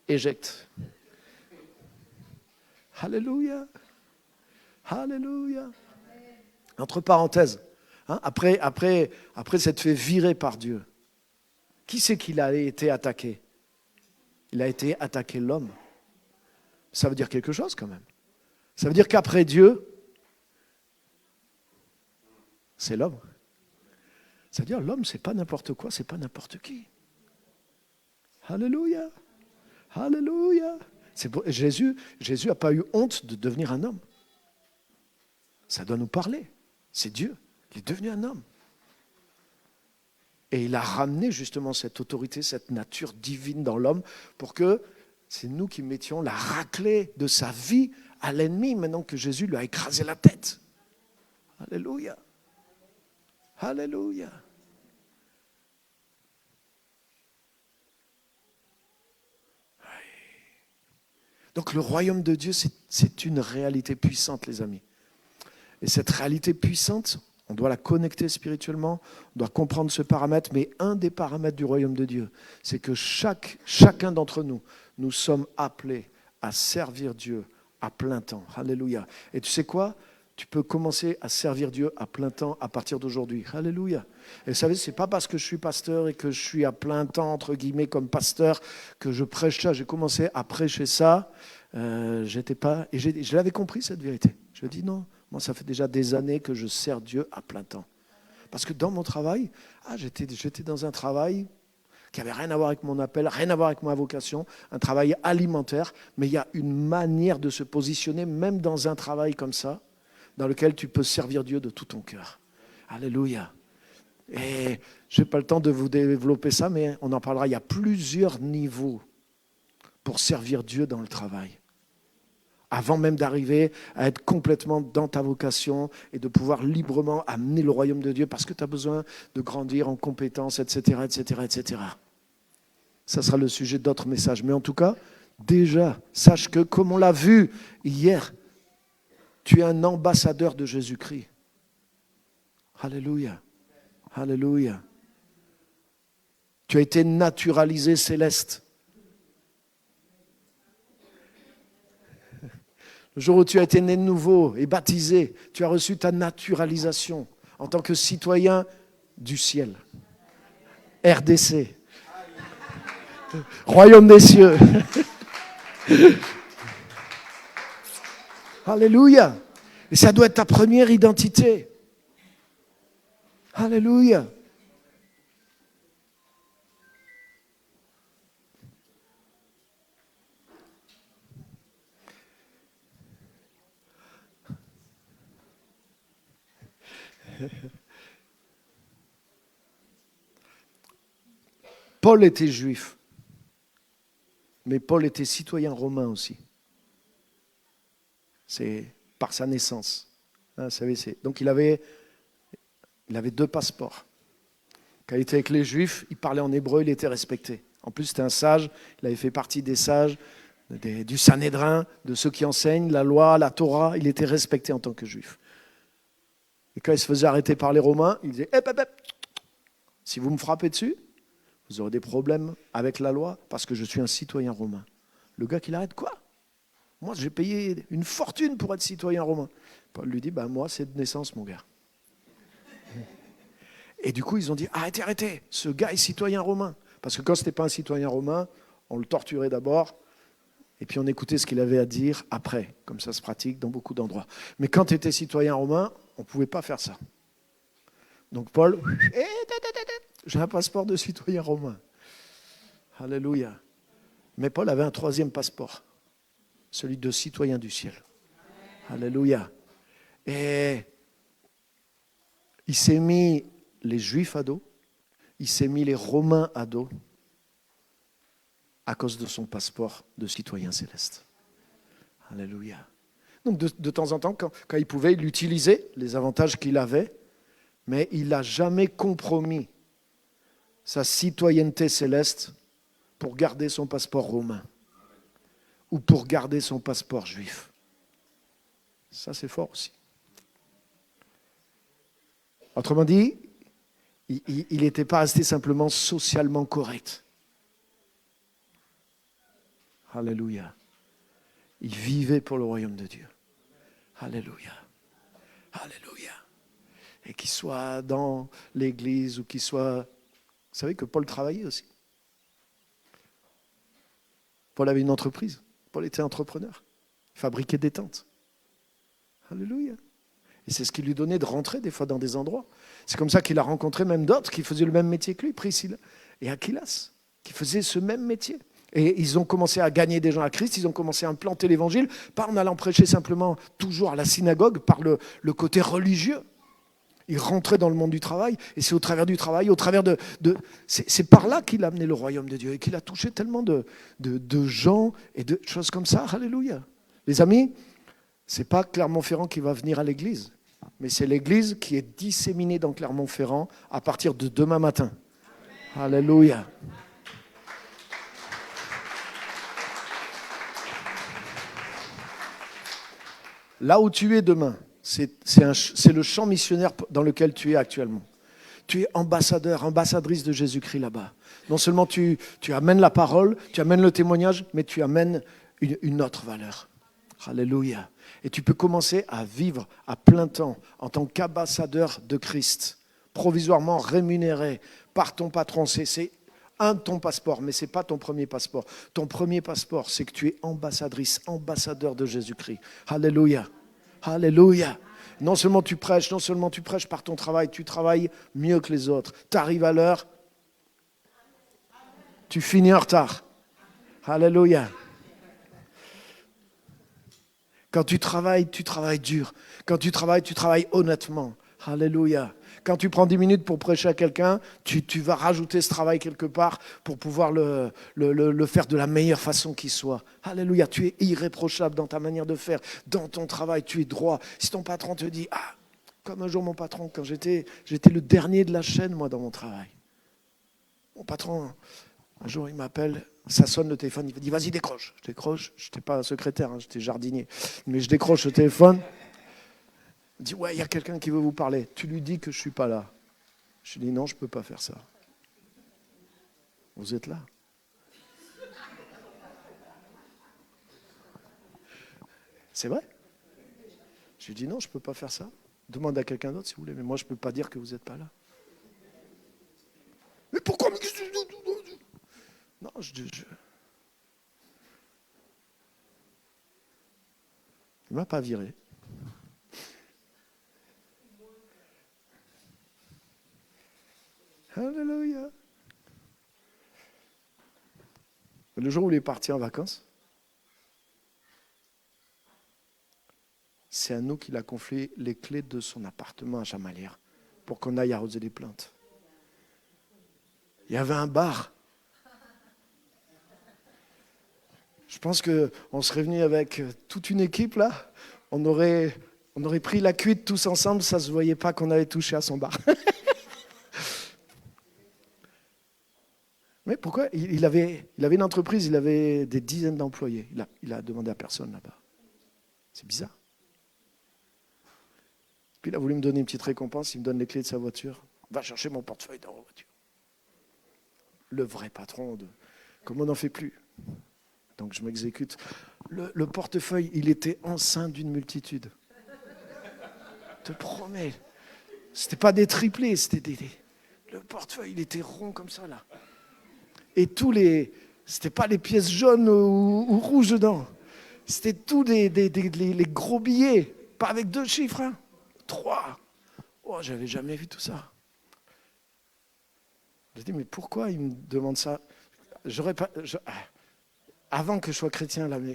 Éjecte. Alléluia. Alléluia. Entre parenthèses, après s'être fait virer par Dieu, qui c'est qu'il a été attaqué? Il a été attaqué l'homme. Ça veut dire quelque chose quand même. Ça veut dire qu'après Dieu, c'est l'homme. Ça veut dire l'homme, c'est pas n'importe quoi, c'est pas n'importe qui. Alléluia. Alléluia. Jésus n'a pas eu honte de devenir un homme. Ça doit nous parler. C'est Dieu. Il est devenu un homme. Et il a ramené justement cette autorité, cette nature divine dans l'homme pour que c'est nous qui mettions la raclée de sa vie à l'ennemi maintenant que Jésus lui a écrasé la tête. Alléluia. Alléluia. Donc le royaume de Dieu, c'est une réalité puissante, les amis. Et cette réalité puissante, on doit la connecter spirituellement, on doit comprendre ce paramètre, mais un des paramètres du royaume de Dieu, c'est que chacun d'entre nous, nous sommes appelés à servir Dieu à plein temps. Alléluia. Et tu sais quoi? Tu peux commencer à servir Dieu à plein temps à partir d'aujourd'hui. Alléluia. Et vous savez, ce n'est pas parce que je suis pasteur et que je suis à plein temps, entre guillemets, comme pasteur, que je prêche ça. J'ai commencé à prêcher ça. Je l'avais compris, cette vérité. Je dis non. Moi, ça fait déjà des années que je sers Dieu à plein temps. Parce que dans mon travail, j'étais dans un travail qui n'avait rien à voir avec mon appel, rien à voir avec ma vocation, un travail alimentaire, mais il y a une manière de se positionner, même dans un travail comme ça, dans lequel tu peux servir Dieu de tout ton cœur. Alléluia. Et je n'ai pas le temps de vous développer ça, mais on en parlera. Il y a plusieurs niveaux pour servir Dieu dans le travail. Avant même d'arriver à être complètement dans ta vocation et de pouvoir librement amener le royaume de Dieu parce que tu as besoin de grandir en compétences, etc., etc., etc. Ça sera le sujet d'autres messages. Mais en tout cas, déjà, sache que, comme on l'a vu hier, tu es un ambassadeur de Jésus-Christ. Alléluia. Alléluia. Tu as été naturalisé céleste. Le jour où tu as été né de nouveau et baptisé, tu as reçu ta naturalisation en tant que citoyen du ciel. RDC. Royaume des cieux. Alléluia. Et ça doit être ta première identité. Alléluia. Paul était juif, mais Paul était citoyen romain aussi. C'est par sa naissance. Vous savez, donc il avait 2 passeports. Quand il était avec les Juifs, il parlait en hébreu, il était respecté. En plus, c'était un sage, il avait fait partie des sages du Sanhédrin, de ceux qui enseignent la loi, la Torah. Il était respecté en tant que juif. Et quand il se faisait arrêter par les Romains, il disait si vous me frappez dessus, vous aurez des problèmes avec la loi parce que je suis un citoyen romain. Le gars qui l'arrête, quoi? Moi, j'ai payé une fortune pour être citoyen romain. Paul lui dit, moi, c'est de naissance, mon gars. Et du coup, ils ont dit, arrêtez, ce gars est citoyen romain. Parce que quand ce n'était pas un citoyen romain, on le torturait d'abord, et puis on écoutait ce qu'il avait à dire après. Comme ça se pratique dans beaucoup d'endroits. Mais quand tu étais citoyen romain, on ne pouvait pas faire ça. Donc Paul, j'ai un passeport de citoyen romain. Alléluia. Mais Paul avait un troisième passeport, celui de citoyen du ciel. Alléluia. Et il s'est mis les Juifs à dos, il s'est mis les Romains à dos à cause de son passeport de citoyen céleste. Alléluia. Donc de temps en temps, quand il pouvait, il utilisait les avantages qu'il avait, mais il n'a jamais compromis sa citoyenneté céleste pour garder son passeport romain ou pour garder son passeport juif. Ça, c'est fort aussi. Autrement dit, il n'était pas resté simplement socialement correct. Alléluia. Il vivait pour le royaume de Dieu. Alléluia. Alléluia. Et qu'il soit dans l'église ou qu'il soit... Vous savez que Paul travaillait aussi. Paul avait une entreprise. Paul était entrepreneur. Il fabriquait des tentes. Alléluia. Et c'est ce qui lui donnait de rentrer des fois dans des endroits. C'est comme ça qu'il a rencontré même d'autres qui faisaient le même métier que lui, Priscilla et Aquilas, qui faisaient ce même métier. Et ils ont commencé à gagner des gens à Christ, ils ont commencé à implanter l'évangile, pas en allant prêcher simplement toujours à la synagogue, par le côté religieux. Ils rentraient dans le monde du travail, et c'est au travers du travail, au travers c'est par là qu'il a amené le royaume de Dieu, et qu'il a touché tellement de gens et de choses comme ça. Alléluia. Les amis, c'est pas Clermont-Ferrand qui va venir à l'église, mais c'est l'église qui est disséminée dans Clermont-Ferrand à partir de demain matin. Alléluia. Là où tu es demain, c'est le champ missionnaire dans lequel tu es actuellement. Tu es ambassadeur, ambassadrice de Jésus-Christ là-bas. Non seulement tu amènes la parole, tu amènes le témoignage, mais tu amènes une autre valeur. Alléluia. Et tu peux commencer à vivre à plein temps en tant qu'ambassadeur de Christ, provisoirement rémunéré par ton patron. C'est un de ton passeport, mais ce n'est pas ton premier passeport. Ton premier passeport, c'est que tu es ambassadrice, ambassadeur de Jésus-Christ. Alléluia. Alléluia. Non seulement tu prêches par ton travail, tu travailles mieux que les autres. Tu arrives à l'heure, tu finis en retard. Alléluia. Quand tu travailles dur. Quand tu travailles honnêtement. Alléluia. Quand tu prends 10 minutes pour prêcher à quelqu'un, tu vas rajouter ce travail quelque part pour pouvoir le faire de la meilleure façon qui soit. Alléluia, tu es irréprochable dans ta manière de faire, dans ton travail, tu es droit. Si ton patron te dit, comme un jour mon patron, quand j'étais le dernier de la chaîne, moi, dans mon travail. Mon patron, un jour, il m'appelle, ça sonne le téléphone, il me dit, vas-y, décroche. Je décroche, je n'étais pas secrétaire, j'étais jardinier, mais je décroche le téléphone. Il dit, ouais, il y a quelqu'un qui veut vous parler. Tu lui dis que je ne suis pas là. Je lui dis, non, je ne peux pas faire ça. Vous êtes là. C'est vrai. Je lui dis, non, je ne peux pas faire ça. Demande à quelqu'un d'autre si vous voulez, mais moi, je ne peux pas dire que vous n'êtes pas là. Mais pourquoi? Non, il ne m'a pas viré. Alléluia. Le jour où il est parti en vacances, c'est à nous qu'il a confié les clés de son appartement à Chamalières pour qu'on aille arroser les plantes. Il y avait un bar. Je pense qu'on serait venu avec toute une équipe là. On aurait pris la cuite tous ensemble, ça ne se voyait pas qu'on avait touché à son bar. Mais pourquoi il avait une entreprise, il avait des dizaines d'employés. Il a demandé à personne là-bas. C'est bizarre. Puis il a voulu me donner une petite récompense, il me donne les clés de sa voiture. Va chercher mon portefeuille dans la voiture. Le vrai patron comme on n'en fait plus. Donc je m'exécute. Le portefeuille, il était enceint d'une multitude. Je te promets. C'était pas des triplés, c'était le portefeuille, il était rond comme ça là. Et c'était pas les pièces jaunes ou rouges dedans. C'était tous les gros billets, pas avec 2 chiffres, 3. Oh, j'avais jamais vu tout ça. J'ai dit, mais pourquoi il me demande ça? Avant que je sois chrétien, là, mais...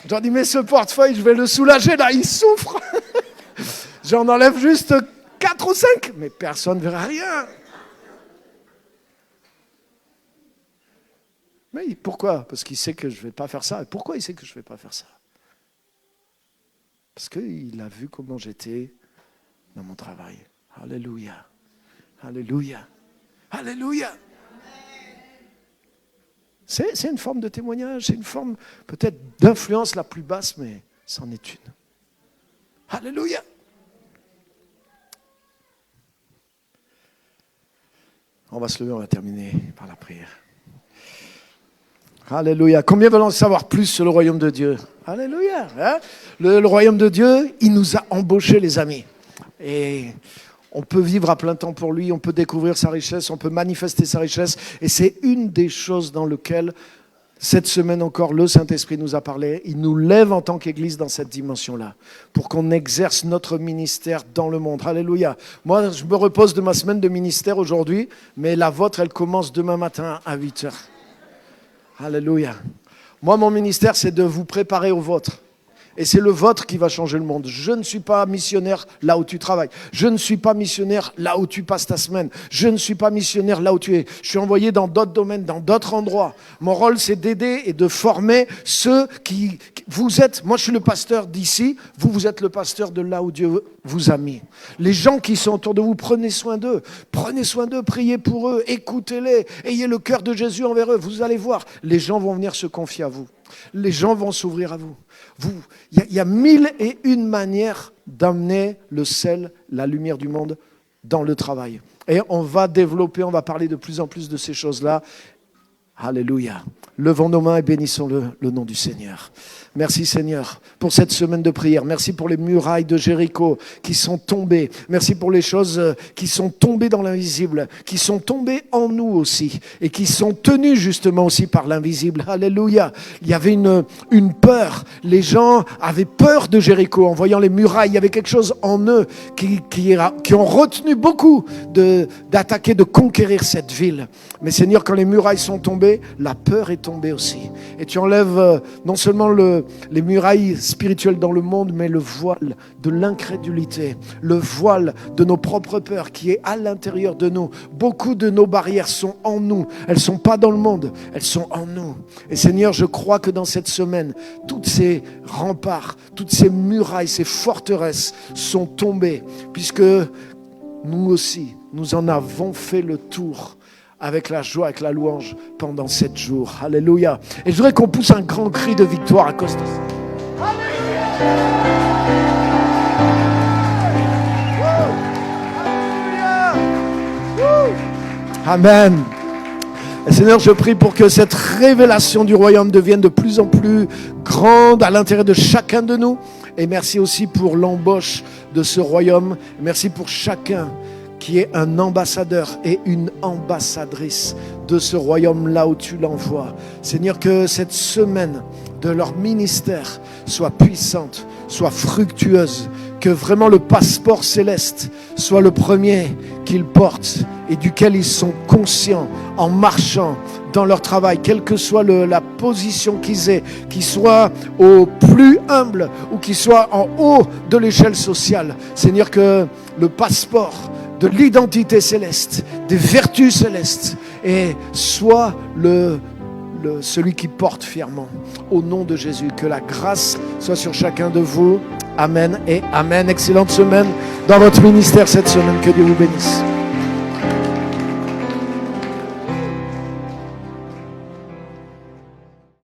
J'en dis, mais ce portefeuille, je vais le soulager, là, il souffre. J'en enlève juste 4 ou 5, mais personne ne verra rien. Mais pourquoi? Parce qu'il sait que je ne vais pas faire ça. Et pourquoi il sait que je ne vais pas faire ça? Parce qu'il a vu comment j'étais dans mon travail. Alléluia. Alléluia. Alléluia. C'est une forme de témoignage, c'est une forme peut-être d'influence la plus basse, mais c'en est une. Alléluia. On va se lever, on va terminer par la prière. Alléluia. Combien veulent en savoir plus sur le royaume de Dieu? Alléluia. Hein? Le royaume de Dieu, il nous a embauchés, les amis. Et on peut vivre à plein temps pour lui, on peut découvrir sa richesse, on peut manifester sa richesse. Et c'est une des choses dans lesquelles, cette semaine encore, le Saint-Esprit nous a parlé. Il nous lève en tant qu'Église dans cette dimension-là, pour qu'on exerce notre ministère dans le monde. Alléluia. Moi, je me repose de ma semaine de ministère aujourd'hui, mais la vôtre, elle commence demain matin à 8h. Alléluia. Moi, mon ministère, c'est de vous préparer au vôtre. Et c'est le vôtre qui va changer le monde. Je ne suis pas missionnaire là où tu travailles. Je ne suis pas missionnaire là où tu passes ta semaine. Je ne suis pas missionnaire là où tu es. Je suis envoyé dans d'autres domaines, dans d'autres endroits. Mon rôle, c'est d'aider et de former ceux qui vous êtes. Moi, je suis le pasteur d'ici. Vous êtes le pasteur de là où Dieu vous a mis. Les gens qui sont autour de vous, prenez soin d'eux. Prenez soin d'eux, priez pour eux, écoutez-les. Ayez le cœur de Jésus envers eux. Vous allez voir, les gens vont venir se confier à vous. Les gens vont s'ouvrir à vous. Il y a 1001 manières d'amener le sel, la lumière du monde dans le travail. Et on va développer, on va parler de plus en plus de ces choses-là. Alléluia. Levons nos mains et bénissons le nom du Seigneur. Merci Seigneur pour cette semaine de prière. Merci pour les murailles de Jéricho qui sont tombées. Merci pour les choses qui sont tombées dans l'invisible, qui sont tombées en nous aussi et qui sont tenues justement aussi par l'invisible. Alléluia. Il y avait une peur. Les gens avaient peur de Jéricho en voyant les murailles. Il y avait quelque chose en eux qui ont retenu beaucoup d'attaquer, de conquérir cette ville. Mais Seigneur, quand les murailles sont tombées, la peur est tombée aussi. Et tu enlèves non seulement les murailles spirituelles dans le monde, mais le voile de l'incrédulité, le voile de nos propres peurs qui est à l'intérieur de nous. Beaucoup de nos barrières sont en nous. Elles ne sont pas dans le monde, elles sont en nous. Et Seigneur, je crois que dans cette semaine, toutes ces remparts, toutes ces murailles, ces forteresses sont tombées, puisque nous aussi, nous en avons fait le tour avec la joie, avec la louange pendant 7 jours. Alléluia. Et je voudrais qu'on pousse un grand cri de victoire à cause de ça. Alléluia. Amen. Et Seigneur, je prie pour que cette révélation du royaume devienne de plus en plus grande à l'intérieur de chacun de nous. Et merci aussi pour l'embauche de ce royaume. Merci pour chacun qui est un ambassadeur et une ambassadrice de ce royaume là où tu l'envoies. Seigneur, que cette semaine de leur ministère soit puissante, soit fructueuse, que vraiment le passeport céleste soit le premier qu'ils portent et duquel ils sont conscients en marchant dans leur travail, quelle que soit la position qu'ils aient, qu'ils soient au plus humble ou qu'ils soient en haut de l'échelle sociale. Seigneur, que le passeport de l'identité céleste, des vertus célestes, et soit celui qui porte fièrement. Au nom de Jésus, que la grâce soit sur chacun de vous. Amen et Amen. Excellente semaine dans votre ministère cette semaine. Que Dieu vous bénisse.